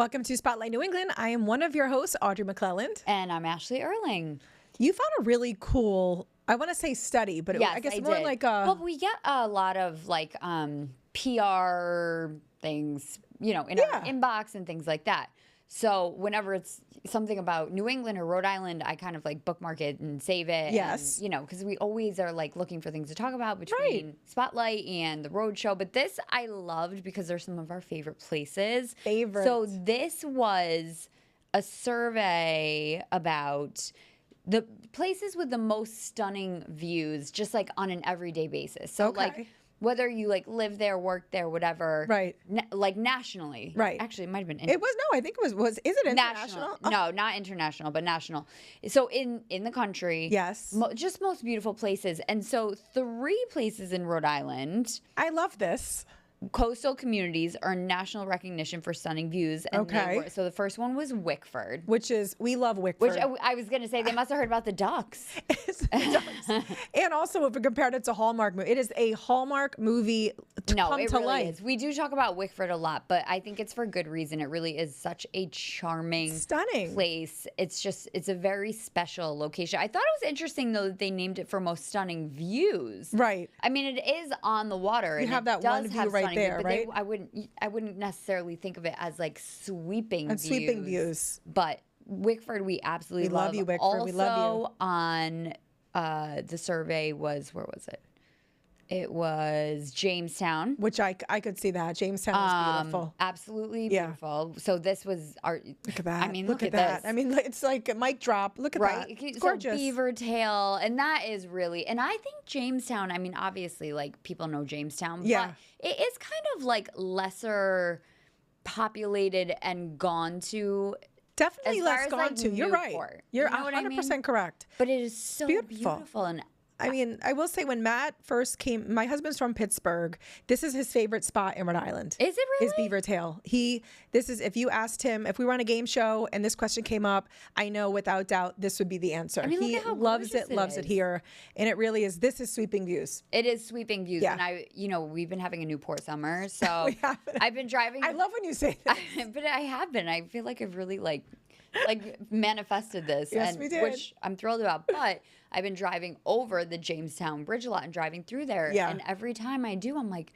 Welcome to Spotlight New England. I am one of your hosts, Audrey McClelland. And I'm Ashley Erling. You found a really cool, I want to say study, but Yes, I guess I more did. like a... Well, we get a lot of like PR things, in our inbox and things like that. So whenever it's something about New England or Rhode Island, I kind of like bookmark it and save it. Yes. And, because we always are like looking for things to talk about between Spotlight and the road show. But this I loved because they're some of our favorite places. So this was a survey about the places with the most stunning views, just like on an everyday basis. So like whether you like live there, work there, whatever. Right. Like nationally. Right. Actually, it might have been. It was, no, I think it was is it international? National. No, not international, but national. So in the country. Yes. Just most beautiful places. And so 3 places in Rhode Island. I love this. Coastal communities earn national recognition for stunning views. And so the first one was Wickford. Which is, we love Wickford. Which I was going to say, they must have heard about the ducks. And also, if we compared it to Hallmark movie, it is a Hallmark movie come to life. Is. We do talk about Wickford a lot, but I think it's for good reason. It really is such a charming, stunning place. It's a very special location. I thought it was interesting, though, that they named it for most stunning views. Right. I mean, it is on the water. You have that one view right there, right? I wouldn't necessarily think of it as like sweeping views. Sweeping views. But Wickford, we absolutely love. We love you, Wickford. Also, we love you. On the survey was, where was it? It was Jamestown. Which I could see that. Jamestown is beautiful. Absolutely beautiful. So this was our... Look at that. I mean, look at that. this. I mean, it's like a mic drop. Look at that. It's gorgeous. So Beaver Tail. And that is really... And I think Jamestown, I mean, obviously, like, people know Jamestown. Yeah. But it is kind of, like, lesser populated and gone to... Definitely less gone to. You're right. You're 100% correct. But it is so beautiful. And I mean, I will say when Matt first came, my husband's from Pittsburgh. This is his favorite spot in Rhode Island. Is it really? Is Beaver Tail. If you asked him, if we were on a game show and this question came up, I know without doubt this would be the answer. I mean, he loves it here. And it really is, this is sweeping views. It is sweeping views. Yeah. And we've been having a Newport summer. So I've been driving. I love when you say that. But I have been. I feel like I've really like manifested this. Yes, we did. Which I'm thrilled about. But I've been driving over the Jamestown Bridge a lot and driving through there. Yeah. And every time I do, I'm like,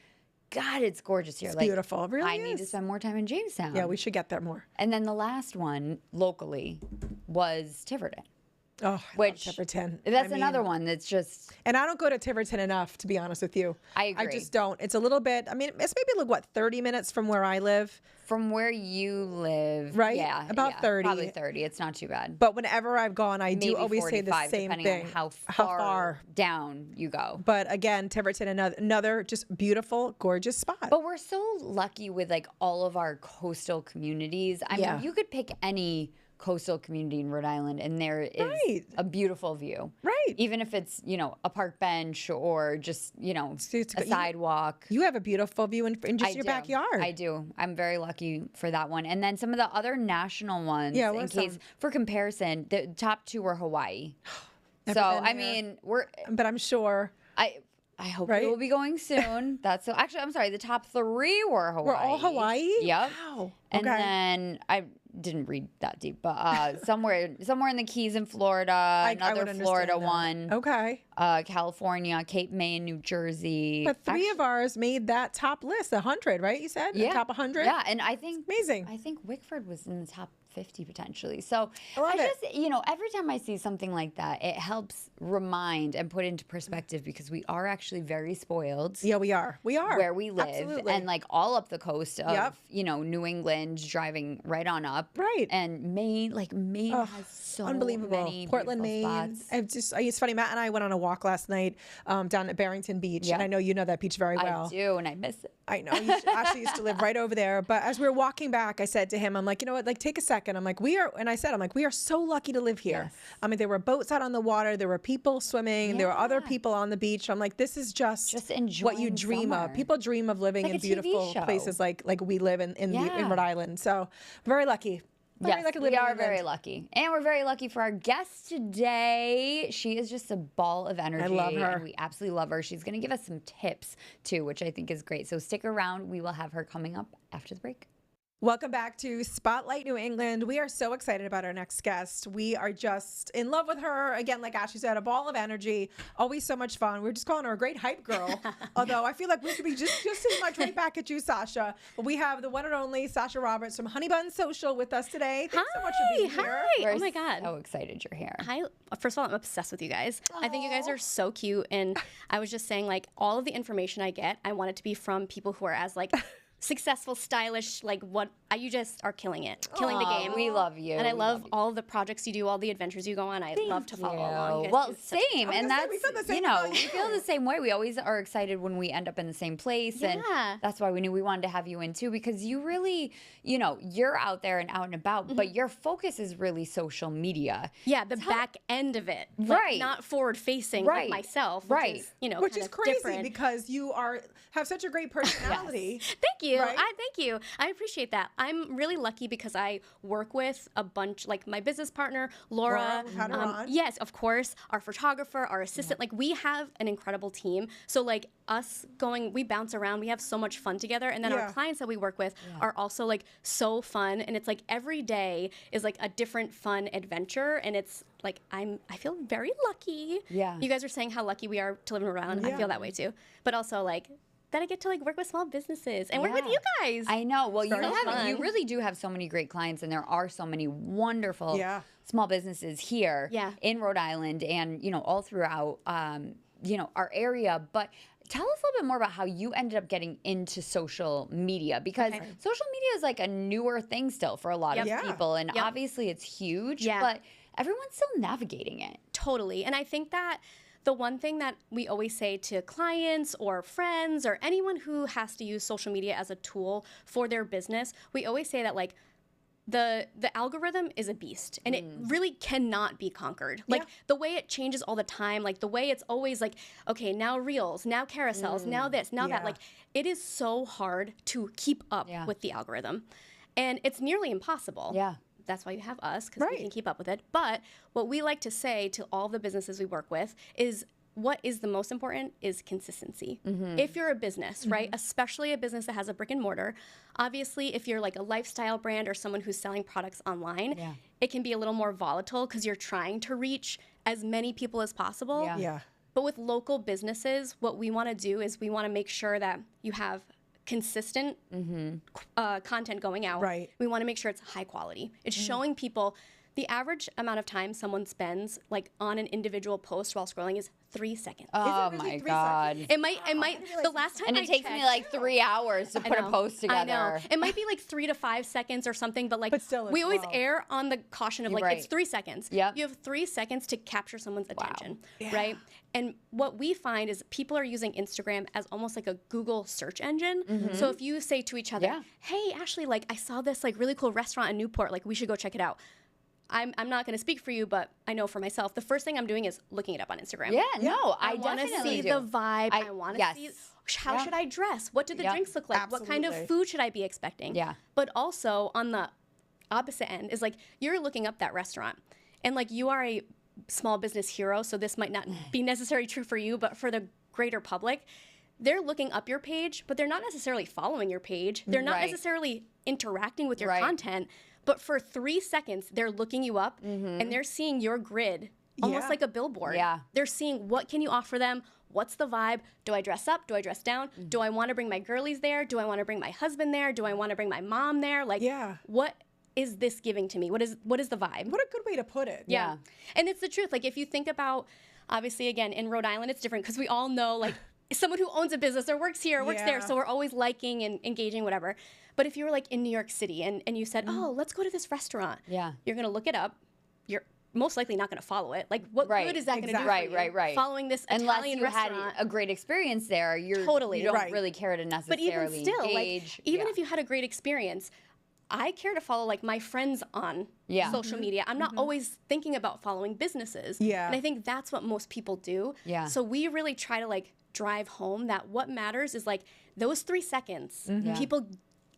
God, it's gorgeous here. It's beautiful. It really I need to spend more time in Jamestown. Yeah, we should get there more. And then the last one locally was Tiverton. Oh, which Tiverton. That's another one that's just... And I don't go to Tiverton enough, to be honest with you. I agree. I just don't. It's a little bit, I mean, it's maybe like, 30 minutes from where I live? From where you live. Right? Yeah. About 30. Probably 30. It's not too bad. But whenever I've gone, I maybe do always say the same depending thing. On how far down you go. But again, Tiverton, another just beautiful, gorgeous spot. But we're so lucky with like all of our coastal communities. I mean, you could pick any coastal community in Rhode Island and there is a beautiful view. Right. Even if it's, a park bench or just, a sidewalk. You have a beautiful view in just your backyard. I do. I'm very lucky for that one. And then some of the other national ones, for comparison, the top 2 were Hawaii. So, I mean, But I'm sure... I hope we will be going soon. Actually, I'm sorry. The top 3 were Hawaii. We're all Hawaii? Yep. Wow. And then I didn't read that deep, but somewhere in the Keys in Florida, another Florida one. Okay. California, Cape May, New Jersey. But 3 of ours made that top list, 100, right? You said? Yeah. The top 100? Yeah, and I think... Amazing. I think Wickford was in the top 50 potentially. So I just, every time I see something like that, it helps remind and put into perspective because we are actually very spoiled. Yeah, we are. We are. Where we live. Absolutely. And like all up the coast of, New England, driving right on up. Right. And Maine has so many Portland, Maine. spots. It's funny, Matt and I went on a walk last night down at Barrington Beach. And I know you know that beach very well. I do, and I miss it. I know. Ashley used to live right over there. But as we were walking back, I said to him, I'm like, you know what, like take a second. I'm like, we are so lucky to live here. Yes. I mean, there were boats out on the water. There were people swimming. There were other people on the beach. I'm like, this is just what you dream summer. of. People dream of living in beautiful places like we live in Rhode Island. So very lucky. We are very lucky. And we're very lucky for our guest today. She is just a ball of energy. I love her. And we absolutely love her. She's going to give us some tips, too, which I think is great. So stick around. We will have her coming up after the break. Welcome back to Spotlight New England. We are so excited about our next guest. We are just in love with her. Again, like Ashley said, a ball of energy, always so much fun. We're just calling her a great hype girl. Although I feel like we could be just as much right back at you, Sascha. But we have the one and only Sascha Roberts from Honey Buns Social with us today. Thanks so much for being here. We're Oh my God. so excited you're here. Hi. First of all, I'm obsessed with you guys. I think you guys are so cute. And I was just saying, like, all of the information I get, I want it to be from people who are as, like, successful, stylish, like you just are killing it, killing the game. We love you. And I love all the projects you do, all the adventures you go on. I love to follow along. You guys Well, do such a same, job. and that's we feel the same you know about we you. feel the same way. We always are excited when we end up in the same place, and Yeah. that's why we knew we wanted to have you in too, because you really, you know, you're out there and out and about, but your focus is really social media. Yeah, the back end of it, like, Right. not forward facing Right. like myself, which Right. is, you know, Which kind is of crazy different. because you have such a great personality. Thank you. Right? Thank you. I appreciate that. I'm really lucky because I work with a bunch, like my business partner, Laura. We've had her on. Yes, of course. Our photographer, our assistant. Like, we have an incredible team. So, like, we bounce around. We have so much fun together. And then Yeah. our clients that we work with are also, like, so fun. And it's like every day is like a different fun adventure. And it's like, I feel very lucky. Yeah. You guys are saying how lucky we are to live in Rhode Island. I feel that way too. But also, like, that I get to, like, work with small businesses and work with Yeah. you guys. I know. Well, you fun. really do have so many great clients, and there are so many wonderful Yeah. small businesses here Yeah. in Rhode Island, and you know, all throughout you know, our area. But tell us a little bit more about how you ended up getting into social media, because social media is like a newer thing still for a lot of Yeah. people, and Yep. obviously it's huge, Yeah. but everyone's still navigating it. Totally. And I think that the one thing that we always say to clients or friends or anyone who has to use social media as a tool for their business, we always say that, like, the algorithm is a beast, and it really cannot be conquered. Like, the way it changes all the time, like the way it's always like, okay, now reels, now carousels, now this, now that, Yeah. like, it is so hard to keep up Yeah. with the algorithm, and it's nearly impossible. Yeah. That's why you have us, because we Right. can keep up with it. But what we like to say to all the businesses we work with is, what is the most important is consistency. If you're a business, right, especially a business that has a brick and mortar, obviously if you're like a lifestyle brand or someone who's selling products online, it can be a little more volatile because you're trying to reach as many people as possible. Yeah. Yeah. But with local businesses, what we want to do is we want to make sure that you have consistent content going out. Right. We want to make sure it's high quality. It's showing people the average amount of time someone spends, like, on an individual post while scrolling is 3 seconds. Oh really my 3 God. seconds? It might, the last time And I it takes me checked- like 3 hours to put a know. post I together. know. It might be like 3 to 5 seconds or something, but, like, But still, we it's always low. err on the caution of, like, Right. it's 3 seconds. Yep. You have 3 seconds to capture someone's attention, right? And what we find is people are using Instagram as almost like a Google search engine. So if you say to each other, Yeah. hey, Ashley, like, I saw this, like, really cool restaurant in Newport, like, we should go check it out. I'm not going to speak for you, but I know for myself, the first thing I'm doing is looking it up on Instagram. Yeah, no, I want to definitely see do. the vibe. I want to yes. see how Yeah. should I dress? What do the Yep. drinks look like? What kind of Absolutely. food should I be expecting? Yeah. But also on the opposite end is, like, you're looking up that restaurant, and, like, you are a small business hero, so this might not be necessarily true for you, but for the greater public, they're looking up your page, but they're not necessarily following your page. They're not Right. necessarily interacting with your Right. content, but for 3 seconds, they're looking you up and they're seeing your grid almost Yeah. like a billboard. Yeah. They're seeing, what can you offer them? What's the vibe? Do I dress up? Do I dress down? Do I want to bring my girlies there? Do I want to bring my husband there? Do I want to bring my mom there? Like, Yeah. what is this giving to me? What is the vibe? What a good way to put it. Yeah. And it's the truth. Like, if you think about, obviously, again, in Rhode Island, it's different because we all know, like, someone who owns a business or works here or works there. Yeah. So we're always liking and engaging, whatever. But if you were, like, in New York City and you said, oh, let's go to this restaurant. Yeah. You're going to look it up. You're most likely not going to follow it. Like, what Right. good is that going to do Exactly. for you? Right. Following this Unless Italian you restaurant. had a great experience there, you Totally. don't Right. really care to But necessarily even still, engage. like, even if you had a great experience, I care to follow, like, my friends on Yeah. social media. I'm not always thinking about following businesses. Yeah. And I think that's what most people do. Yeah. So we really try to, like, drive home that what matters is, like, those 3 seconds, Yeah. people,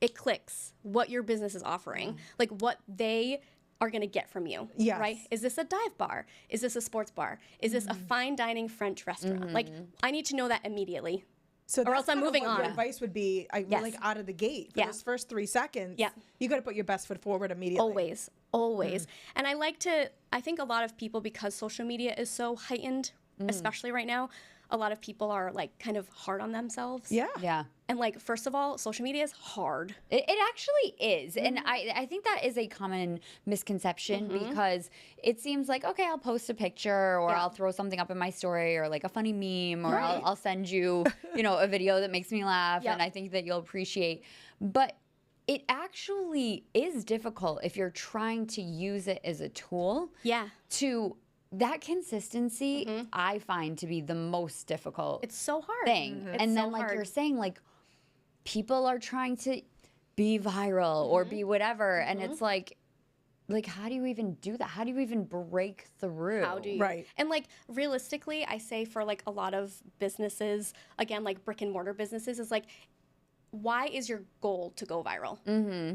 it clicks what your business is offering, like, what they are going to get from you. Yes. Right? Is this a dive bar? Is this a sports bar? Is this a fine dining French restaurant? Like, I need to know that immediately. So or else I'm moving Your on. advice would be like out of the gate for those first 3 seconds. Yeah. You got to put your best foot forward immediately. Always. And I think a lot of people, because social media is so heightened, especially right now, a lot of people are like kind of hard on themselves. Yeah. Yeah. And like, first of all, social media is hard. It actually is. And I think that is a common misconception because it seems like, okay, I'll post a picture or I'll throw something up in my story or like a funny meme or I'll send you, a video that makes me laugh and I think that you'll appreciate. But it actually is difficult if you're trying to use it as a tool that consistency I find to be the most difficult. It's so hard. Thing. And then like you're saying, like people are trying to be viral or be whatever, and it's like how do you even do that? How do you even break through? How do you? Right. And like realistically, I say for like a lot of businesses, again, like brick and mortar businesses, is like, why is your goal to go viral?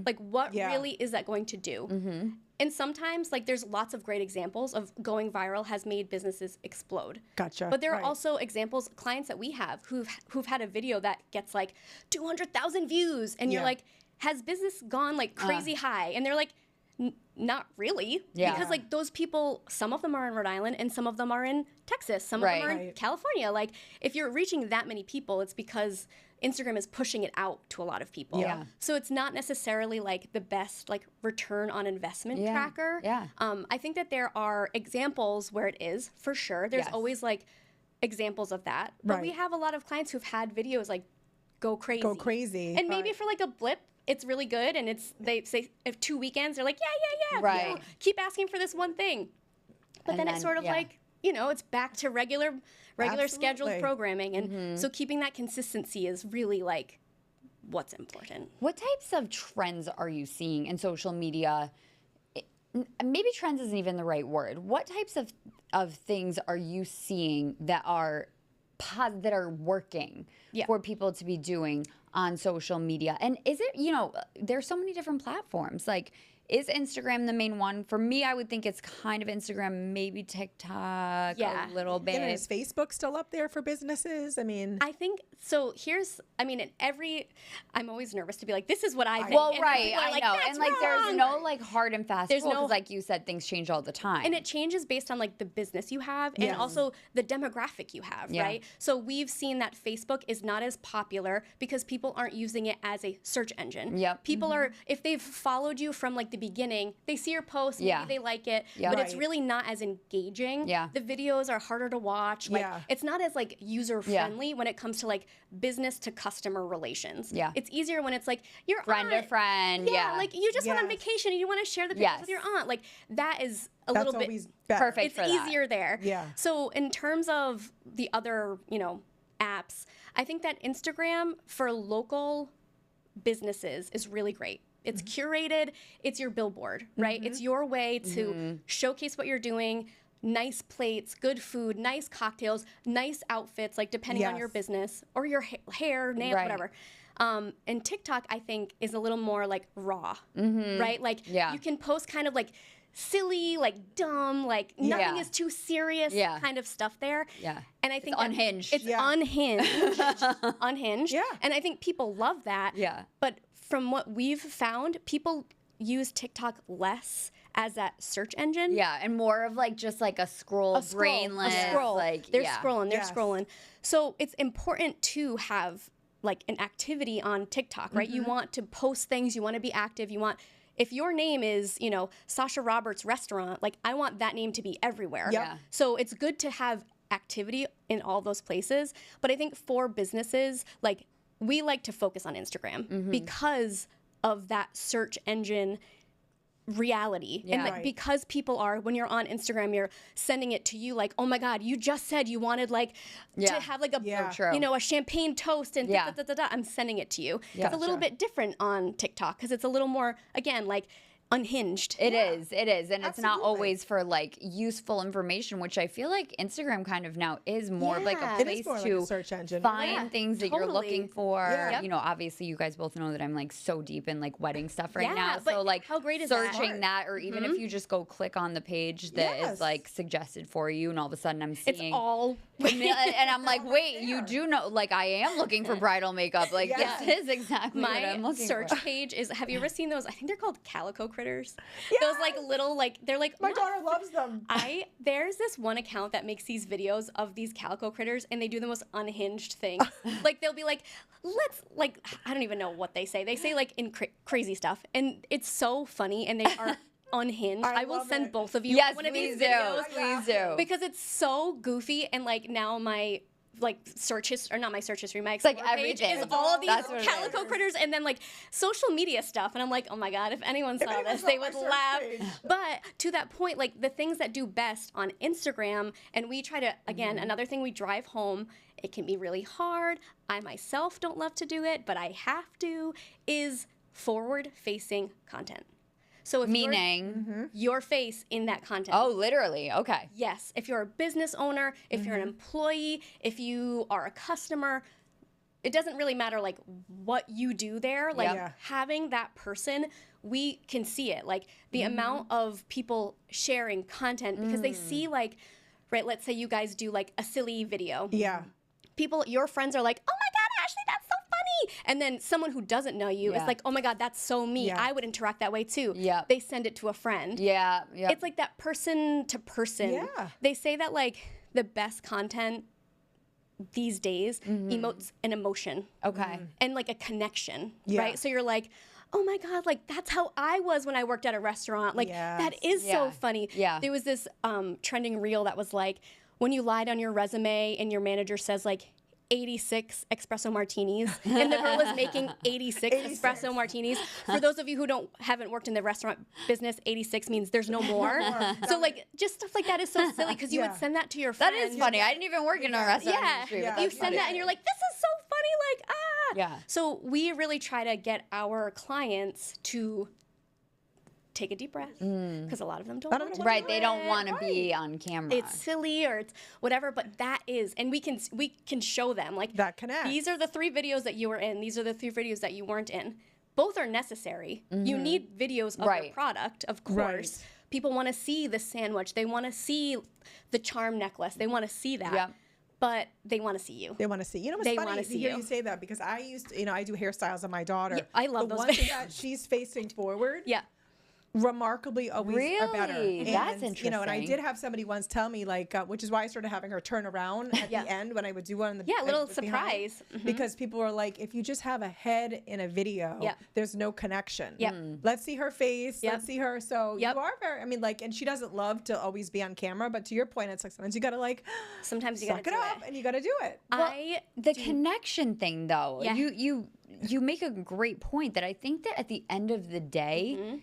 Like what really is that going to do? And sometimes like there's lots of great examples of going viral has made businesses explode. Gotcha. But there are also examples, clients that we have who've had a video that gets like 200,000 views, and you're like, has business gone like crazy high? And they're like, not really. Because like those people, some of them are in Rhode Island and some of them are in Texas, some of them are in California. Like if you're reaching that many people, it's because Instagram is pushing it out to a lot of people. Yeah. So it's not necessarily like the best like return on investment tracker. Yeah. I think that there are examples where it is, for sure. There's always like examples of that. But we have a lot of clients who've had videos like go crazy. And maybe for like a blip, it's really good. And they say if 2 weekends, they're like, yeah. Right. Keep asking for this one thing. But then it's sort of like, it's back to regular scheduled programming. And so keeping that consistency is really like what's important. What types of trends are you seeing in social media? Maybe trends isn't even the right word. What types of things are you seeing that are working for people to be doing on social media? And is it, there's so many different platforms. Like, is Instagram the main one? For me, I would think it's kind of Instagram, maybe TikTok a little bit. And is Facebook still up there for businesses? I mean, I think so. I'm always nervous to be like, this is what I think. Well, and right, I know. And like, there's no like hard and fast rule, because like you said, things change all the time. And it changes based on like the business you have and also the demographic you have, right? So we've seen that Facebook is not as popular because people aren't using it as a search engine. Yep. People are, if they've followed you from like the beginning, they see your post, maybe they like it, but it's really not as engaging. The videos are harder to watch. Like it's not as like user friendly when it comes to like business to customer relations. It's easier when it's like your friend aunt, to friend. like you just went on vacation and you want to share the pictures with your aunt. Like that is a little bit perfect. It's for easier that. there. So in terms of the other, apps, I think that Instagram for local businesses is really great. It's curated. It's your billboard, right? It's your way to showcase what you're doing. Nice plates, good food, nice cocktails, nice outfits, like depending on your business or your hair, nail, whatever. And TikTok, I think, is a little more like raw, right? Like you can post kind of like silly, like dumb, like nothing is too serious kind of stuff there. And I think it's unhinged. It's unhinged. And I think people love that. But from what we've found, people use TikTok less as that search engine. And more of like just like a scroll, brainless. A scroll. Like, they're scrolling. So it's important to have like an activity on TikTok, right? You want to post things, you want to be active, if your name is, Sascha Roberts Restaurant, like I want that name to be everywhere. So it's good to have activity in all those places. But I think for businesses, like we like to focus on Instagram because of that search engine reality. And like because people are, when you're on Instagram, you're sending it to you like, oh my God, you just said you wanted like to have like a a champagne toast and I'm sending it to you. It's a little bit different on TikTok because it's a little more, again, like unhinged. It is. And it's not always for like useful information, which I feel like Instagram kind of now is more of like a place to like a search engine. Find things that you're looking for. Obviously you guys both know that I'm like so deep in like wedding stuff right now. So like how great is searching that or even if you just go click on the page that is like suggested for you and all of a sudden I'm seeing it's all And I'm like, wait, you do know, like, I am looking for bridal makeup. Like, Yes. this is exactly what I'm My looking search for. page is, have you ever seen those? I think they're called calico critters. Yes. Those like little, like, they're like, My daughter loves them. There's this one account that makes these videos of these calico critters, and they do the most unhinged things. Like, they'll be like, I don't even know what they say. They say like crazy stuff, and it's so funny, and they are unhinged. I will send both of you one of these videos. Please do. Because it's so goofy, and like now my search history, or not my search history, my explore page is all of these calico critters, and then like social media stuff, and I'm like, oh my god, if anyone saw this, they would laugh. But to that point, like the things that do best on Instagram, and we try to, again, another thing we drive home, it can be really hard. I myself don't love to do it, but I have to, is forward-facing content. So if meaning your face in that content. Oh, literally. Okay. Yes. If you're a business owner, if you're an employee, if you are a customer, it doesn't really matter like what you do there. Like having that person, we can see it. Like the amount of people sharing content because they see like, right, let's say you guys do like a silly video. Yeah. People, your friends are like, oh my God, Ashley, that's so funny. And then someone who doesn't know you is like, oh my God, that's so me. I would interact that way too. Yeah. They send it to a friend. Yeah. It's like that person to person. Yeah. They say that like the best content these days emotes an emotion. Okay. And like a connection, right? So you're like, oh my God, like that's how I was when I worked at a restaurant. Like that is so funny. Yeah. There was this trending reel that was like, when you lied on your resume and your manager says like 86 espresso martinis, and the girl was making 86 espresso martinis. For those of you who haven't worked in the restaurant business, 86 means there's no more. So like just stuff like that is so silly because you would send that to your friends. That is funny. I didn't even work in a restaurant industry. You send that and you're like, this is so funny, like Yeah. So we really try to get our clients to take a deep breath because a lot of them don't want to. Right, they don't want to be on camera. It's silly or it's whatever, but that is, and we can show them like that connects. These are the 3 videos that you were in. These are the 3 videos that you weren't in. Both are necessary. You need videos of your product, of course. People want to see the sandwich. They want to see the charm necklace. They want to see that. Yeah. But they want to see you. They want to see. You know what's funny to hear you say that because I used to, I do hairstyles on my daughter. Yeah, I love those videos. The ones that she's facing forward. Yeah. Remarkably always are better. And, that's interesting. And I did have somebody once tell me like, which is why I started having her turn around at the end when I would do one. A little surprise. Because people were like, if you just have a head in a video, there's no connection. Let's see her face. Let's see her. So you are very, and she doesn't love to always be on camera, but to your point, it's like sometimes you got to like, sometimes you got to suck it up and you got to do it. The connection thing though, you make a great point that I think that at the end of the day,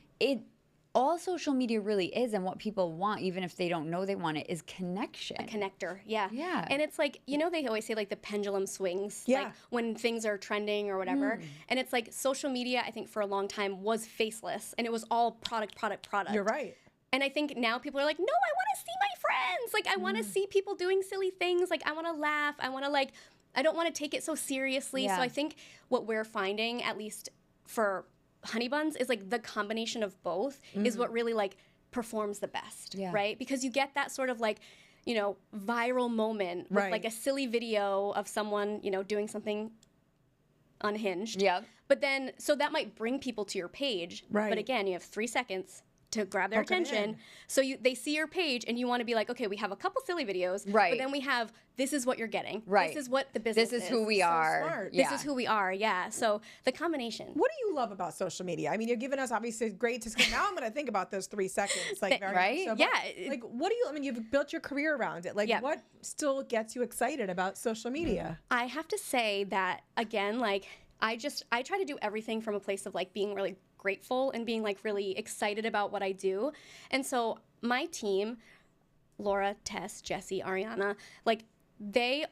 all social media really is and what people want, even if they don't know they want it, is connection. A connector, yeah. Yeah. And it's like, they always say like the pendulum swings, like when things are trending or whatever. And it's like social media, I think for a long time was faceless and it was all product. You're right. And I think now people are like, no, I want to see my friends. Like I want to see people doing silly things. Like I want to laugh. I want to I don't want to take it so seriously. So I think what we're finding, at least for Honey Buns, is like the combination of both is what really like performs the best, right? Because you get that sort of like, viral moment with like a silly video of someone, doing something unhinged. Yeah. But then, so that might bring people to your page. Right. But again, you have 3 seconds to grab their attention. So they see your page and you want to be like, okay, we have a couple silly videos, but then we have, this is what you're getting. Right. This is what the business is. This is who we are. Smart. This is who we are, so the combination. What do you love about social media? You're giving us obviously great to now I'm going to think about those 3 seconds. Like, right? So, like, what do you, you've built your career around it. Like, what still gets you excited about social media? I have to say that, again, like, I try to do everything from a place of like being really grateful and being like really excited about what I do. And so my team, Laura, Tess, Jessie, Ariana, like they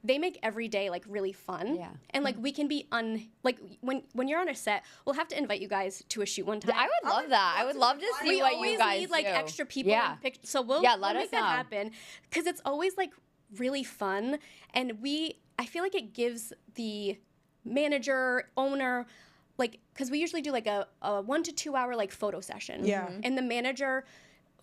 make every day like really fun. Yeah. And like we can be like when you're on a set, we'll have to invite you guys to a shoot one time. I would love that. I would love to see what you guys do. We always need like extra people. Yeah. So we'll make that happen because it's always like really fun. And I feel like it gives the manager, owner, like, because we usually do like a 1 to 2 hour like photo session. Yeah. And the manager,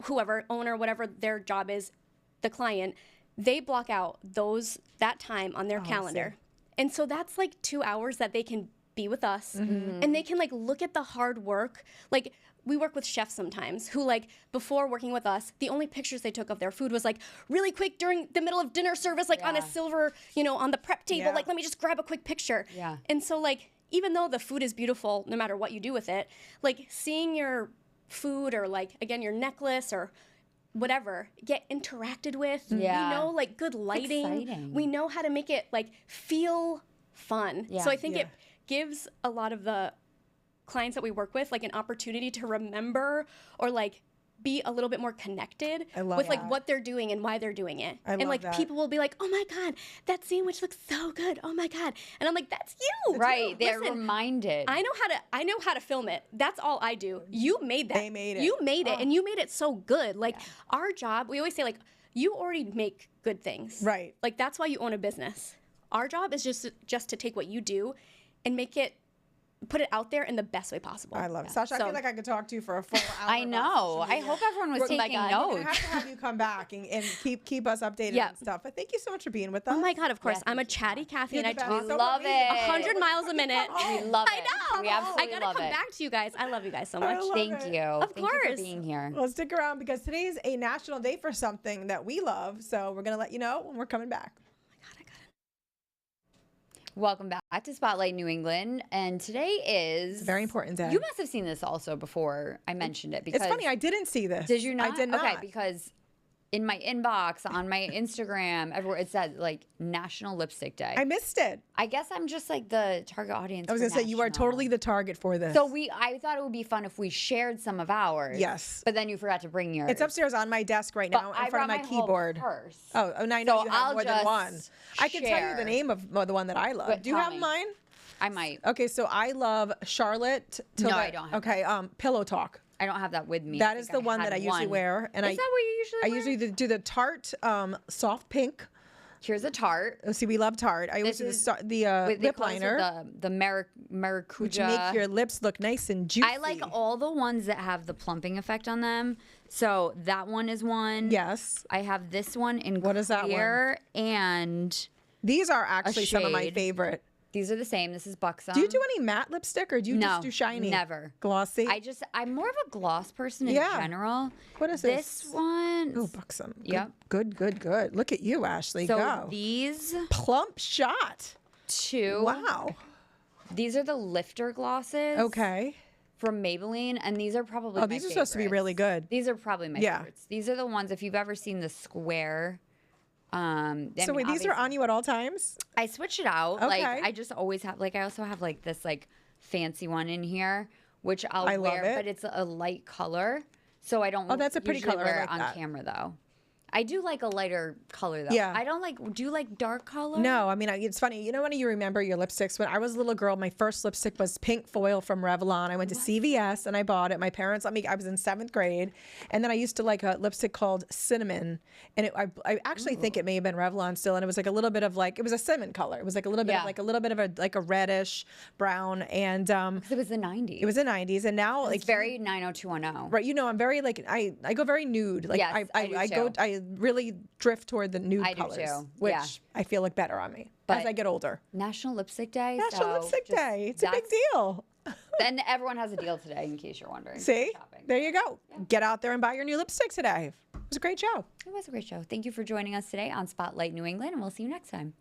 whoever, owner, whatever their job is, the client, they block out that time on their calendar. And so that's like 2 hours that they can be with us and they can like look at the hard work. Like we work with chefs sometimes who like before working with us, the only pictures they took of their food was like really quick during the middle of dinner service, like on a silver, on the prep table, like let me just grab a quick picture. Yeah. And so like, even though the food is beautiful, no matter what you do with it, like seeing your food or like, again, your necklace or whatever get interacted with, we know like good lighting, exciting. We know how to make it like feel fun. So I think it gives a lot of the clients that we work with like an opportunity to remember or like be a little bit more connected with like what they're doing and why they're doing it. And like people will be like, oh my God, that sandwich looks so good. Oh my God. And I'm like, that's you. Right. They're reminded. I know how to film it. That's all I do. You made that. They made it. You made it and you made it so good. Like our job, we always say like, you already make good things. Right. Like that's why you own a business. Our job is just to take what you do and put it out there in the best way possible. I love it. Sasha, I feel like I could talk to you for a full hour. I know. I hope everyone was taking notes. We're going to have you come back and keep us updated and stuff. But thank you so much for being with us. Oh my God, of course. I'm a chatty Kathy and I talk love it. 100 miles a minute. We love it. I know. We absolutely I got to love come it. back to you guys. I love you guys so much. Thank you. Of Thank you for course. being here. Well, stick around because today's a national day for something that we love. So we're going to let you know when we're coming back. Welcome back to Spotlight New England. And today is... a very important day. You must have seen this also before I mentioned it. Because it's funny, I didn't see this. Did you not? I did not. Okay, because in my inbox, on my Instagram, everywhere, it said like National Lipstick Day. I missed it. I guess I'm just like the target audience. I was going to say, you are totally the target for this. So I thought it would be fun if we shared some of ours. Yes. But then you forgot to bring yours. It's upstairs on my desk right now in front of my keyboard. Purse. Oh, and I know So you have I'll more than one. I can tell you share. the name of the one that I love. But Do you tell have me. mine? I might. Okay, so I love Charlotte. No, I don't have Okay, Pillow Talk. I don't have that with me. That is the one that I usually wear. And Is that what you usually wear? I usually do the Tarte soft pink. Here's a Tarte. Oh, see, we love Tarte. I always do the lip liner. The maracuja. Which make your lips look nice and juicy. I like all the ones that have the plumping effect on them. So that one is one. Yes. I have this one in What is that one? clear, and these are actually some of my shade. favorite. these are the same. This is Buxom. Do you do any matte lipstick or do you No, just do shiny? never. Glossy? I'm more of a gloss person in Yeah. general. What is this this? one? Oh, Buxom. Yep. Good. Look at you, Ashley. So Go. these Plump shot. two. Wow. These are the lifter glosses. Okay. From Maybelline, and these are probably Oh, these are supposed to be really good. These are probably my Yeah. favorites. These are the ones, if you've ever seen the square. So wait, these are on you at all times? I switch it out. Like Okay. I just always have. Like I also have like this like fancy one in here, which I I'll love wear, it. but it's a light color, so I don't. Oh, that's a pretty usually color. I Wear like it on that. camera though. I do like a lighter color though. Yeah. I don't like. Do you like dark color? No, I mean, it's funny. You know when you remember your lipsticks? When I was a little girl, my first lipstick was pink foil from Revlon. I went to CVS and I bought it. My parents let me, I was in 7th grade. And then I used to like a lipstick called Cinnamon. And I actually think it may have been Revlon still. And it was like a little bit of like, it was a cinnamon color. It was like a little bit of like a reddish brown. And 'Cause it was the 90s. it was the 90s. And now It's like, very 90210. right, you know, I'm very like, I go very nude. Like Yes, I do too. I really drift toward the nude I do colors, too, which yeah. I feel look better on me But- as I get older. National Lipstick Day. National so Lipstick just- Day. It's a big that's- deal. Then everyone has a deal today, in case you're wondering. See? Shopping. There you go. Get out there and buy your new lipstick today. It was a great show. It was a great show. Thank you for joining us today on Spotlight New England, and we'll see you next time.